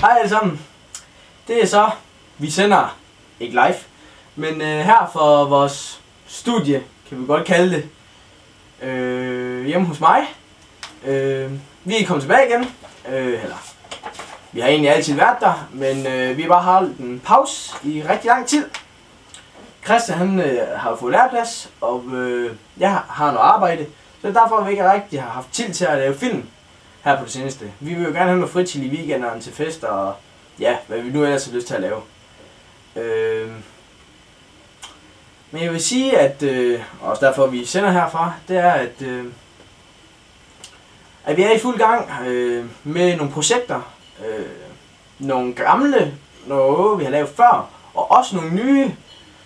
Hej alle sammen. Det er så, vi sender ikke live, men her for vores studie, kan vi godt kalde det, hjemme hos mig. Vi er kommet tilbage igen, eller vi har egentlig altid været der, men vi har bare holdt en pause i rigtig lang tid. Christian han har fået læreplads, og jeg har noget arbejde, så derfor vi ikke rigtig har haft tid til at lave film her på det seneste. Vi vil jo gerne have noget fritid i weekenderne til fester og ja, hvad vi nu ellers har lyst til at lave. Men jeg vil sige, at også derfor vi sender herfra, det er at vi er i fuld gang med nogle projekter, nogle gamle, noget vi har lavet før, og også nogle nye,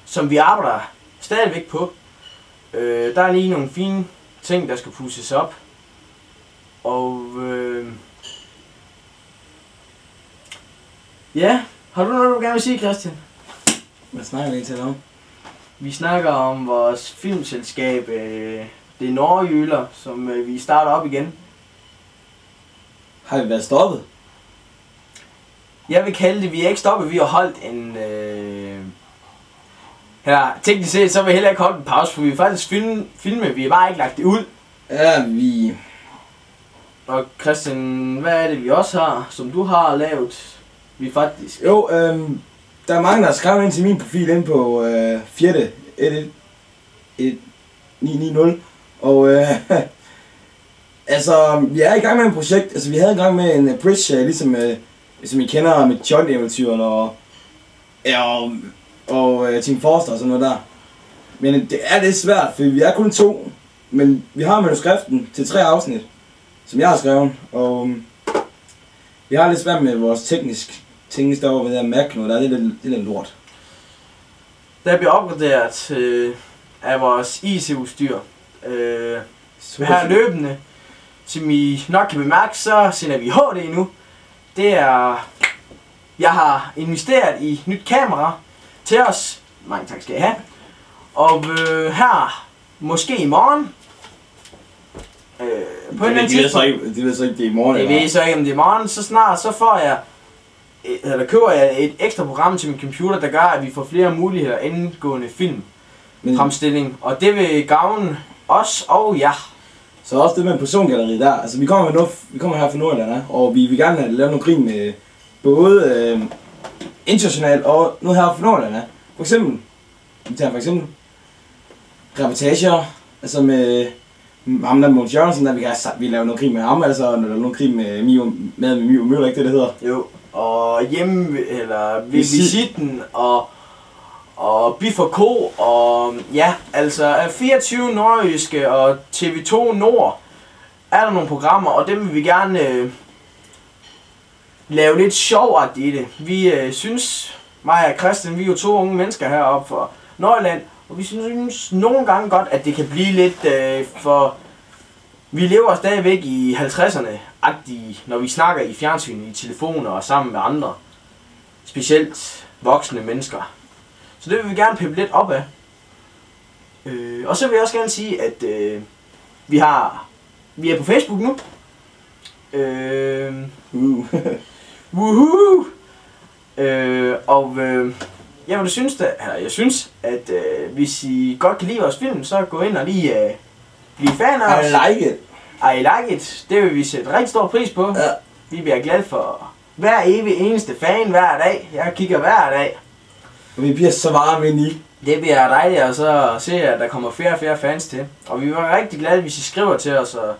som vi arbejder stadigvæk på. Der er lige nogle fine ting, der skal pusses op. Og ja, har du noget du gerne vil sige, Christian? Hvad snakker vi til om? Vi snakker om vores filmselskab, det er Nordjyller, som vi starter op igen. Har vi været stoppet? Jeg vil kalde det, vi er ikke stoppet, vi har holdt en teknisk set, så vil jeg heller ikke holde en pause, for vi har faktisk filmet, vi har bare ikke lagt det ud. Ja, vi... Og Christian, hvad er det vi også har, som du har lavet? Vi faktisk... Jo, der er mange, der har skrevet ind til min profil ind på 4.1.990. Og altså, vi er i gang med et projekt. Altså, vi havde i gang med en bridge, ligesom I kender med John-eventyrene og Team Forster og sådan noget der. Men det er lidt svært, for vi er kun 2. Men vi har manuskripten til 3 afsnit, som jeg har skrevet. Og vi har lidt svært med vores teknisk derovre ved at mærke noget. Der er lidt lort. Der bliver opgraderet af vores IT-udstyr. Her løbende, som I nok kan bemærke, så sender vi HD nu. Det er... Jeg har investeret i nyt kamera til os. Mange tak skal I have. Og her, måske i morgen. På en det ved så ikke, det er i morgen. Jeg ved så ikke, om det er i morgen. Så snart så får jeg... Eller køber jeg et ekstra program til min computer, der gør, at vi får flere muligheder indgående filmfremstilling. Og det vil gavne os og jer. Så også det med en persongalleri der. Altså vi kommer her fra Nordjylland, og vi vil gerne have lavet nogle grin med både internationalt og noget her fra Nordjylland. For eksempel, vi tager for eksempel reportager, altså med ham der Måns Jørgensen, der vi laver noget krig med ham, altså noget krig med Mio Møller, ikke det hedder? Jo, og hjemme, eller visitten, og Biff & Co. og ja, altså 24 Nordjyske og TV2 Nord er der nogle programmer, og dem vil vi gerne lave lidt sjovt i det. Vi synes, mig og Christian, vi er jo 2 unge mennesker heroppe fra Nordjylland, og vi synes nogle gange godt, at det kan blive lidt for... Vi lever stadigvæk i 50'erne-agtige, når vi snakker i fjernsyn, i telefoner og sammen med andre. Specielt voksne mennesker. Så det vil vi gerne pippe lidt op af. Og så vil jeg også gerne sige, at vi er på Facebook nu. Woohoo! Jeg synes, at hvis I godt kan lide vores film, så gå ind og lige blive fan af os. I like it. I like it. Det vil vi sætte rigtig stor pris på. Ja. Vi bliver glade for hver eneste fan hver dag. Jeg kigger hver dag. Og vi bliver så varme ind i. Det bliver dejligt at så se, at der kommer flere og flere fans til. Og vi var rigtig glade, hvis I skriver til os og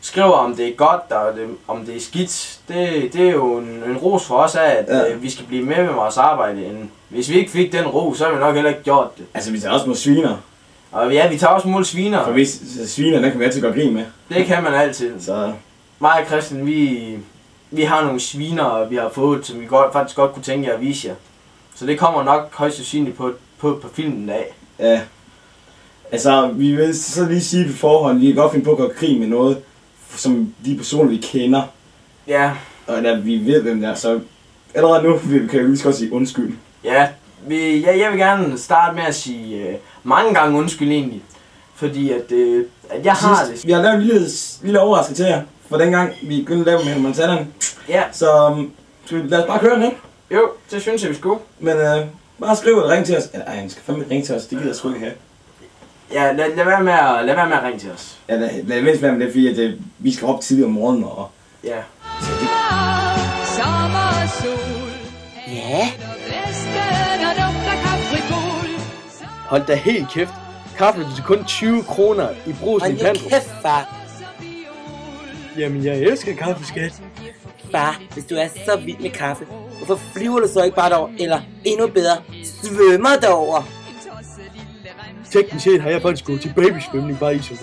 skriver, om det er godt og om det er skidt. Det er jo en ros for os af, at vi skal blive med vores arbejde. Hvis vi ikke fik den ros, så har vi nok heller ikke gjort det. Altså, vi tager også mod sviner. Og ja, vi tager også mod sviner. For hvis sviner, der kan vi altid gøre grin med. Det kan man altid. Så... Mig og Christian, vi har nogle sviner, vi har fået, som vi faktisk godt kunne tænke jer at vise jer. Så det kommer nok højst sandsynligt på filmen af. Ja. Altså, vi vil så lige sige på forhånd, vi kan godt finde på at gøre krig med noget, som de personer, vi kender. Ja. Og at vi ved, hvem det er, så allerede nu kan vi lige så godt sige undskyld. Ja, jeg vil gerne starte med at sige mange gange undskyld egentlig. Fordi at jeg har det. Vi har lavet en lille overraskelse til jer, for dengang vi begyndte at lave med Helmand Sanderen. Ja. Så Lad os bare køre den, ikke? Jo, det synes jeg, vi skulle. Men bare skriv eller ring til os. Ej, han skal fandme ringe til os. Det gider jeg sgu ikke have. Ja, lad være med at ringe til os. Ja, lad mindst være med det, fordi at, vi skal op tidligere om morgenen og... Ja. Ja. Hold da helt kæft. Kaffe til kun 20 kroner i brusen i Hold Pandrup. kæft, far. Jamen, jeg elsker kaffe, skat. Far, hvis du er så vild med kaffe, hvorfor flyver du så ikke bare derover? Eller endnu bedre, svømmer derover? Teknisk set har jeg faktisk gået til babysvømning bare i så